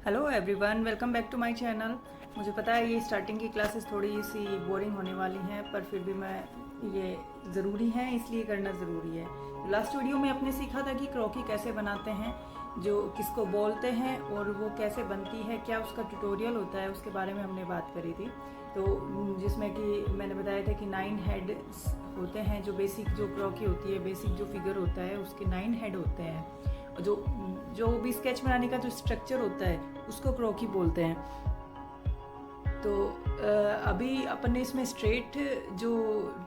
Hello everyone, welcome back to my channel. मुझे पता है ये स्टार्टिंग की क्लासेस थोड़ी सी बोरिंग होने वाली हैं, पर फिर भी मैं ये ज़रूरी है, इसलिए करना ज़रूरी है। लास्ट वीडियो में आपने सीखा था कि क्रोकी कैसे बनाते हैं, जो किसको बोलते हैं और वो कैसे बनती है, क्या उसका ट्यूटोरियल होता है, उसके बारे में हमने बात करी थी। तो जिसमें कि मैंने बताया था कि 9 हेड होते हैं, जो बेसिक जो क्रोकी होती है, बेसिक जो फिगर होता है उसके 9 हेड होते हैं। जो जो भी स्केच बनाने का जो स्ट्रक्चर होता है उसको क्रोकी बोलते हैं। तो अभी अपन ने इसमें स्ट्रेट जो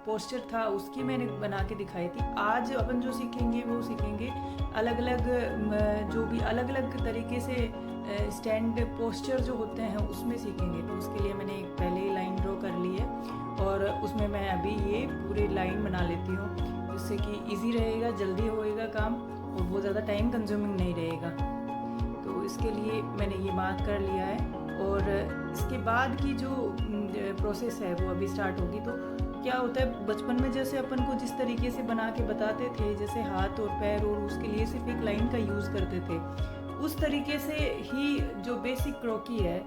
पोस्चर था उसकी मैंने बना के दिखाई थी। आज अपन जो सीखेंगे वो सीखेंगे अलग अलग जो भी अलग अलग तरीके से स्टैंड पोस्चर जो होते हैं उसमें सीखेंगे। तो उसके लिए मैंने एक पहले ही लाइन ड्रॉ कर ली है और उसमें मैं अभी ये पूरी लाइन बना लेती हूँ, जिससे कि इजी रहेगा, जल्दी होएगा काम और बहुत ज़्यादा टाइम कंज्यूमिंग नहीं रहेगा। तो इसके लिए मैंने ये मार्क कर लिया है और इसके बाद की जो प्रोसेस है वो अभी स्टार्ट होगी। तो क्या होता है, बचपन में जैसे अपन को जिस तरीके से बना के बताते थे, जैसे हाथ और पैर और उसके लिए सिर्फ एक लाइन का यूज़ करते थे, उस तरीके से ही जो बेसिक क्रोकी है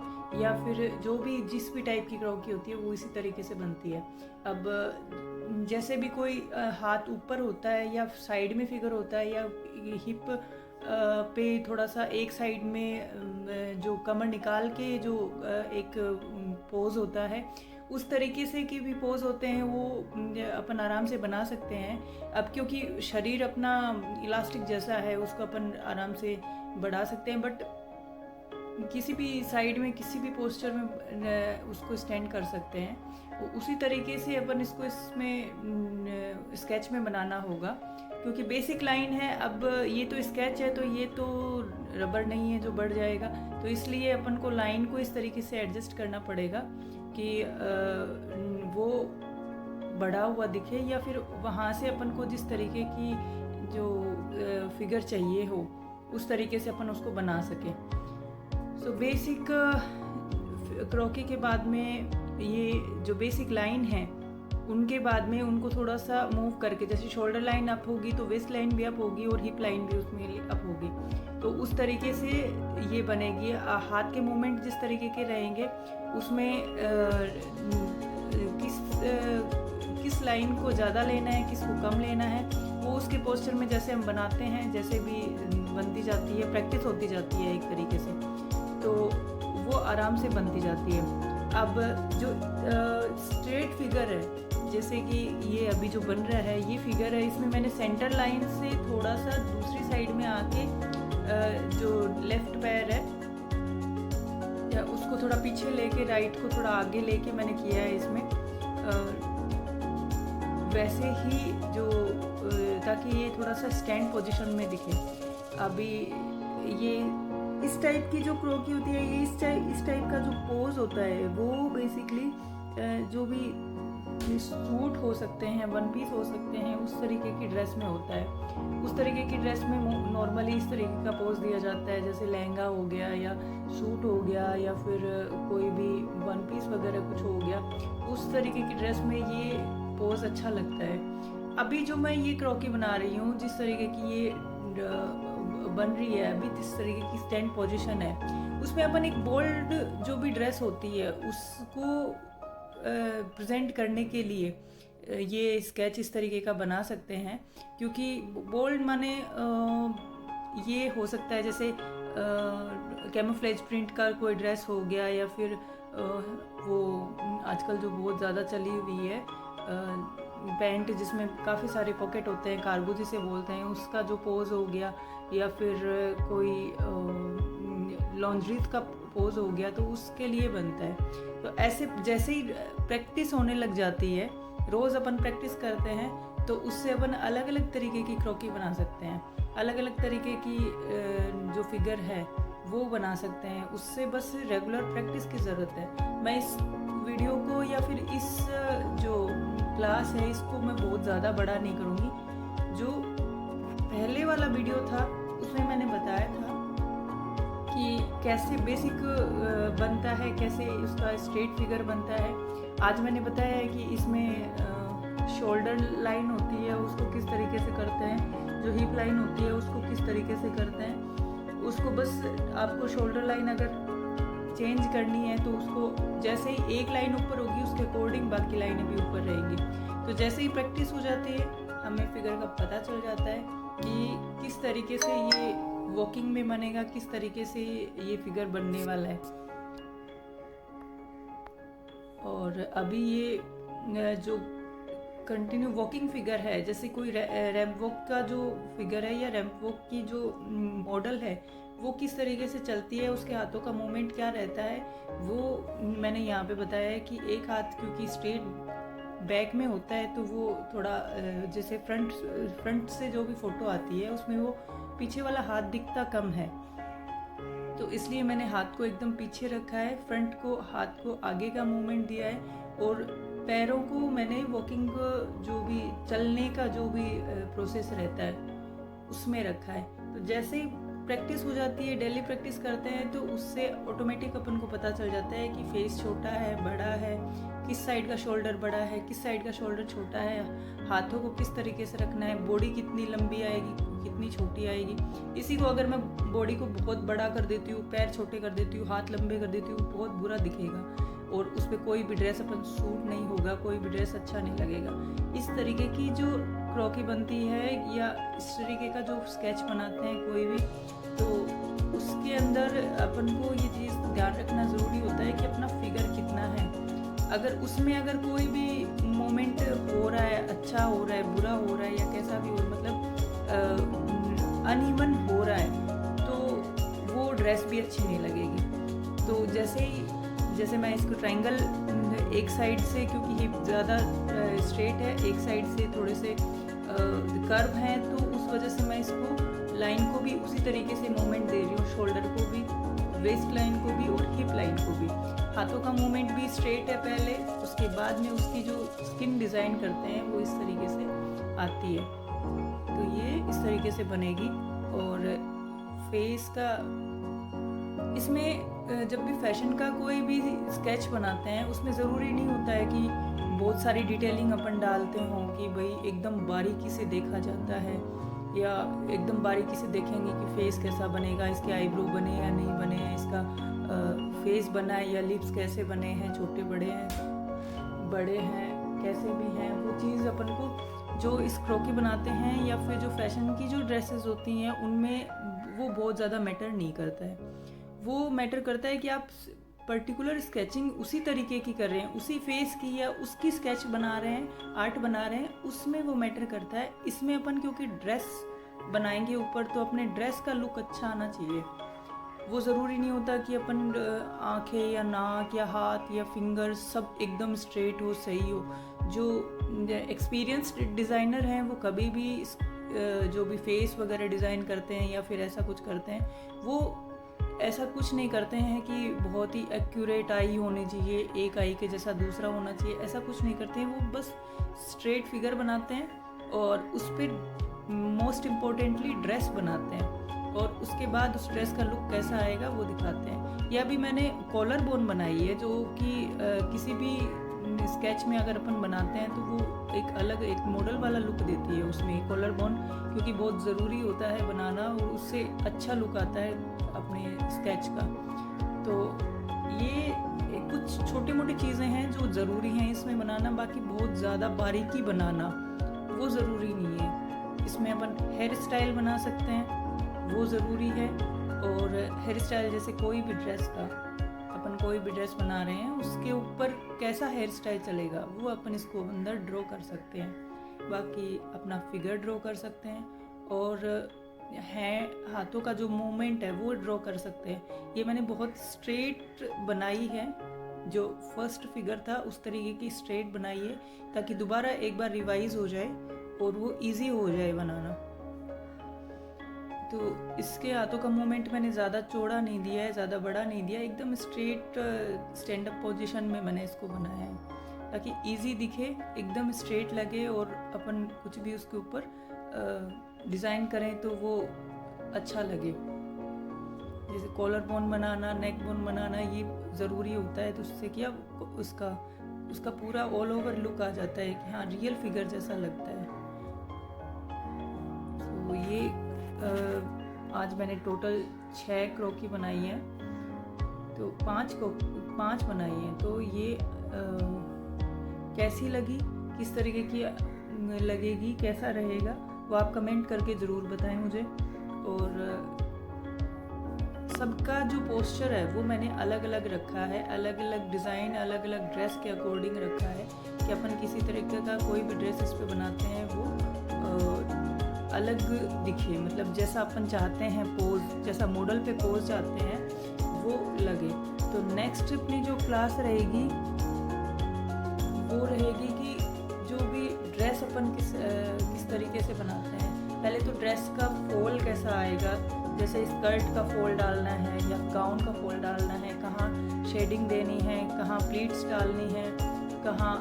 या फिर जो भी जिस भी टाइप की क्रोकी होती है वो इसी तरीके से बनती है। अब जैसे भी कोई हाथ ऊपर होता है या साइड में फिगर होता है या हिप पे थोड़ा सा एक साइड में जो कमर निकाल के जो एक पोज होता है, उस तरीके से की भी पोज होते हैं, वो अपन आराम से बना सकते हैं। अब क्योंकि शरीर अपना इलास्टिक जैसा है, उसको अपन आराम से बढ़ा सकते हैं, बट किसी भी साइड में किसी भी पोस्चर में उसको स्टैंड कर सकते हैं। उसी तरीके से अपन इसको इसमें स्केच में बनाना होगा, क्योंकि बेसिक लाइन है। अब ये तो स्केच है, तो ये तो रबर नहीं है जो बढ़ जाएगा, तो इसलिए अपन को लाइन को इस तरीके से एडजस्ट करना पड़ेगा कि वो बढ़ा हुआ दिखे, या फिर वहाँ से अपन को जिस तरीके की जो फिगर चाहिए हो उस तरीके से अपन उसको बना सकें। सो बेसिक क्रोकी के बाद में ये जो बेसिक लाइन है उनके बाद में उनको थोड़ा सा मूव करके, जैसे शोल्डर लाइन अप होगी तो वेस्ट लाइन भी अप होगी और हिप लाइन भी उसमें अप होगी, तो उस तरीके से ये बनेगी। हाथ के मूवमेंट जिस तरीके के रहेंगे उसमें किस लाइन को ज़्यादा लेना है, किसको कम लेना है, वो उसके पोस्चर में जैसे हम बनाते हैं, जैसे भी बनती जाती है, प्रैक्टिस होती जाती है एक तरीके से, तो वो आराम से बनती जाती है। अब जो स्ट्रेट फिगर है, जैसे कि ये अभी जो बन रहा है ये फिगर है, इसमें मैंने सेंटर लाइन से थोड़ा सा दूसरी साइड में आके जो लेफ्ट पैर है या उसको थोड़ा पीछे लेके राइट को थोड़ा आगे लेके मैंने किया है इसमें, वैसे ही जो ताकि ये थोड़ा सा स्टैंड पोजीशन में दिखे। अभी ये इस टाइप की जो क्रोकी होती है, ये इस टाइप का जो पोज होता है वो बेसिकली जो भी सूट हो सकते हैं, वन पीस हो सकते हैं, उस तरीके की ड्रेस में होता है। उस तरीके की ड्रेस में नॉर्मली इस तरीके का पोज दिया जाता है, जैसे लहंगा हो गया या सूट हो गया या फिर कोई भी वन पीस वगैरह कुछ हो गया, उस तरीके की ड्रेस में ये पोज अच्छा लगता है। अभी जो मैं ये क्रोकी बना रही हूँ, जिस तरीके की ये बन रही है अभी, जिस तरीके की स्टैंड पोजीशन है, उसमें अपन एक बोल्ड जो भी ड्रेस होती है उसको प्रेजेंट करने के लिए ये स्केच इस तरीके का बना सकते हैं। क्योंकि बोल्ड माने ये हो सकता है जैसे कैमोफ्लेज प्रिंट का कोई ड्रेस हो गया, या फिर वो आजकल जो बहुत ज़्यादा चली हुई है पैंट जिसमें काफ़ी सारे पॉकेट होते हैं, कार्गो जिसे बोलते हैं, उसका जो पोज हो गया, या फिर कोई लॉन्ड्री का पोज हो गया, तो उसके लिए बनता है। तो ऐसे जैसे ही प्रैक्टिस होने लग जाती है, रोज़ अपन प्रैक्टिस करते हैं, तो उससे अपन अलग अलग तरीके की क्रोकी बना सकते हैं, अलग अलग तरीके की जो फिगर है वो बना सकते हैं। उससे बस रेगुलर प्रैक्टिस की ज़रूरत है। मैं इस वीडियो को या फिर इस जो क्लास है इसको मैं बहुत ज़्यादा बड़ा नहीं करूँगी। जो पहले वाला वीडियो था उसमें मैंने बताया था कि कैसे बेसिक बनता है, कैसे उसका स्ट्रेट फिगर बनता है। आज मैंने बताया है कि इसमें शोल्डर लाइन होती है उसको किस तरीके से करते हैं, जो हिप लाइन होती है उसको किस तरीके से करते हैं, उसको बस आपको शोल्डर लाइन अगर चेंज करनी है तो उसको जैसे ही एक लाइन ऊपर होगी उसके अकॉर्डिंग बाकी लाइनें भी ऊपर रहेंगी। तो जैसे ही प्रैक्टिस हो जाती है हमें फिगर का पता चल जाता है कि किस तरीके से ये वॉकिंग में बनेगा, किस तरीके से ये फिगर बनने वाला है। और अभी ये जो कंटिन्यू वॉकिंग फिगर है, जैसे कोई रैंप वॉक का जो फिगर है या रैंप वॉक की जो मॉडल है वो किस तरीके से चलती है, उसके हाथों का मूवमेंट क्या रहता है, वो मैंने यहाँ पे बताया है कि एक हाथ क्योंकि स्ट्रेट बैक में होता है तो वो थोड़ा जैसे फ्रंट से जो भी फ़ोटो आती है उसमें वो पीछे वाला हाथ दिखता कम है, तो इसलिए मैंने हाथ को एकदम पीछे रखा है, फ्रंट को हाथ को आगे का मूवमेंट दिया है और पैरों को मैंने वॉकिंग जो भी चलने का जो भी प्रोसेस रहता है उसमें रखा है। तो जैसे ही प्रैक्टिस हो जाती है, डेली प्रैक्टिस करते हैं तो उससे ऑटोमेटिक अपन को पता चल जाता है कि फेस छोटा है बड़ा है, किस साइड का शोल्डर बड़ा है, किस साइड का शोल्डर छोटा है, हाथों को किस तरीके से रखना है, बॉडी कितनी लंबी आएगी कितनी छोटी आएगी। इसी को अगर मैं बॉडी को बहुत बड़ा कर देती हूँ, पैर छोटे कर देती हूँ, हाथ लंबे कर देती हूँ, बहुत बुरा दिखेगा और उस पर कोई भी ड्रेस अपन सूट नहीं होगा, कोई भी ड्रेस अच्छा नहीं लगेगा। इस तरीके की जो क्रॉकी बनती है या इस तरीके का जो स्केच बनाते हैं कोई भी, तो उसके अंदर अपन को ये चीज़ ध्यान रखना ज़रूरी होता है कि अपना फिगर कितना है। अगर उसमें अगर कोई भी मोमेंट हो रहा है, अच्छा हो रहा है, बुरा हो रहा है या कैसा भी हो, मतलब अनइवन हो रहा है तो वो ड्रेस भी अच्छी नहीं लगेगी। तो जैसे मैं इसको ट्रायंगल एक साइड से, क्योंकि हिप ज़्यादा स्ट्रेट है, एक साइड से थोड़े से कर्व हैं, तो उस वजह से मैं इसको लाइन को भी उसी तरीके से मूवमेंट दे रही हूँ, शोल्डर को भी, वेस्ट लाइन को भी और हिप लाइन को भी। हाथों का मूवमेंट भी स्ट्रेट है पहले, उसके बाद में उसकी जो स्किन डिज़ाइन करते हैं वो इस तरीके से आती है। तो ये इस तरीके से बनेगी। और फेस का, इसमें जब भी फैशन का कोई भी स्केच बनाते हैं उसमें ज़रूरी नहीं होता है कि बहुत सारी डिटेलिंग अपन डालते हों कि भाई एकदम बारीकी से देखा जाता है या एकदम बारीकी से देखेंगे कि फेस कैसा बनेगा, इसके आईब्रो बने या नहीं बने हैं, इसका फेस बना है या लिप्स कैसे बने हैं, छोटे बड़े हैं कैसे भी हैं, वो चीज़ अपन को जो इस क्रॉकी बनाते हैं या फिर जो फैशन की जो ड्रेसेस होती हैं उनमें वो बहुत ज़्यादा मैटर नहीं करता है। वो मैटर करता है कि आप पर्टिकुलर स्केचिंग उसी तरीके की कर रहे हैं, उसी फेस की या उसकी स्केच बना रहे हैं, आर्ट बना रहे हैं, उसमें वो मैटर करता है। इसमें अपन क्योंकि ड्रेस बनाएंगे ऊपर, तो अपने ड्रेस का लुक अच्छा आना चाहिए। वो ज़रूरी नहीं होता कि अपन आँखें या नाक या हाथ या फिंगर्स सब एकदम स्ट्रेट हो, सही हो। जो एक्सपीरियंस्ड डिज़ाइनर हैं वो कभी भी जो भी फेस वगैरह डिज़ाइन करते हैं या फिर ऐसा कुछ करते हैं, वो ऐसा कुछ नहीं करते हैं कि बहुत ही एक्यूरेट आई होनी चाहिए, एक आई के जैसा दूसरा होना चाहिए, ऐसा कुछ नहीं करते हैं। वो बस स्ट्रेट फिगर बनाते हैं और उस पर मोस्ट इम्पोर्टेंटली ड्रेस बनाते हैं और उसके बाद उस ड्रेस का लुक कैसा आएगा वो दिखाते हैं। या भी मैंने कॉलर बोन बनाई है जो कि किसी भी स्केच में अगर अपन बनाते हैं तो वो एक अलग एक मॉडल वाला लुक देती है उसमें कॉलर बोन, क्योंकि बहुत ज़रूरी होता है बनाना और उससे अच्छा लुक आता है अपने स्केच का। तो ये कुछ छोटी मोटी चीज़ें हैं जो ज़रूरी हैं इसमें बनाना, बाकी बहुत ज़्यादा बारीकी बनाना वो ज़रूरी नहीं है। इसमें अपन हेयर स्टाइल बना सकते हैं, वो ज़रूरी है। और हेयर स्टाइल जैसे कोई भी ड्रेस का, अपन कोई भी ड्रेस बना रहे हैं उसके ऊपर कैसा हेयर स्टाइल चलेगा वो अपन इसको अंदर ड्रॉ कर सकते हैं। बाकी अपना फिगर ड्रॉ कर सकते हैं और हाथों का जो मूवमेंट है वो ड्रॉ कर सकते हैं। ये मैंने बहुत स्ट्रेट बनाई है, जो फर्स्ट फिगर था उस तरीके की स्ट्रेट बनाई है ताकि दोबारा एक बार रिवाइज हो जाए और वो इजी हो जाए बनाना। तो इसके हाथों का मूवमेंट मैंने ज़्यादा चौड़ा नहीं दिया है, ज़्यादा बड़ा नहीं दिया, एकदम स्ट्रेट स्टैंड अप पोजीशन में मैंने इसको बनाया है ताकि इजी दिखे, एकदम स्ट्रेट लगे और अपन कुछ भी उसके ऊपर डिज़ाइन करें तो वो अच्छा लगे। जैसे कॉलर बोन बनाना, नेक बोन बनाना ये ज़रूरी होता है, तो उससे क्या उसका पूरा ऑल ओवर लुक आ जाता है कि हाँ रियल फिगर जैसा लगता है। तो ये आज मैंने टोटल 6 क्रोकी बनाई है, तो 5 बनाई हैं। तो ये कैसी लगी, किस तरीके की लगेगी, कैसा रहेगा, वो आप कमेंट करके ज़रूर बताएं मुझे। और सबका जो पोस्चर है वो मैंने अलग अलग रखा है, अलग अलग डिज़ाइन, अलग अलग ड्रेस के अकॉर्डिंग रखा है कि अपन किसी तरीके का कोई भी ड्रेस इस पे बनाते हैं वो अलग दिखे, मतलब जैसा अपन चाहते हैं पोज, जैसा मॉडल पे पोज चाहते हैं वो लगे। तो नेक्स्ट अपनी जो क्लास रहेगी वो रहेगी कि जो भी ड्रेस अपन किस तरीके से बनाते हैं। पहले तो ड्रेस का फॉल कैसा आएगा, जैसे स्कर्ट का फॉल डालना है या गाउन का फॉल डालना है, कहाँ शेडिंग देनी है, कहाँ प्लीट्स डालनी है, कहाँ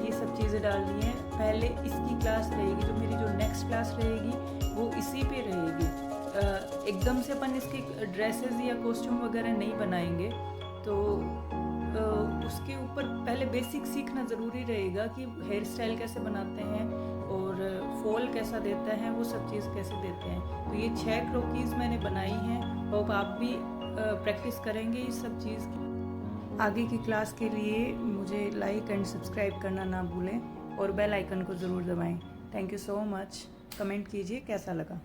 ये सब चीज़ें डालनी है। पहले इसकी क्लास रहेगी, जो मेरी जो नेक्स्ट क्लास रहेगी वो इसी पे रहेगी। एकदम से अपन इसके ड्रेसेस या कॉस्ट्यूम वगैरह नहीं बनाएंगे, तो उसके ऊपर पहले बेसिक सीखना ज़रूरी रहेगा कि हेयर स्टाइल कैसे बनाते हैं और फॉल कैसा देता है, वो सब चीज़ कैसे देते हैं। तो ये 6 क्रोकीज़ मैंने बनाई हैं, होप आप भी प्रैक्टिस करेंगे इस सब चीज़ की। आगे की क्लास के लिए मुझे लाइक एंड सब्सक्राइब करना ना भूलें और बेल आइकन को ज़रूर दबाएं। Thank you so much. Comment कीजिए कैसा लगा।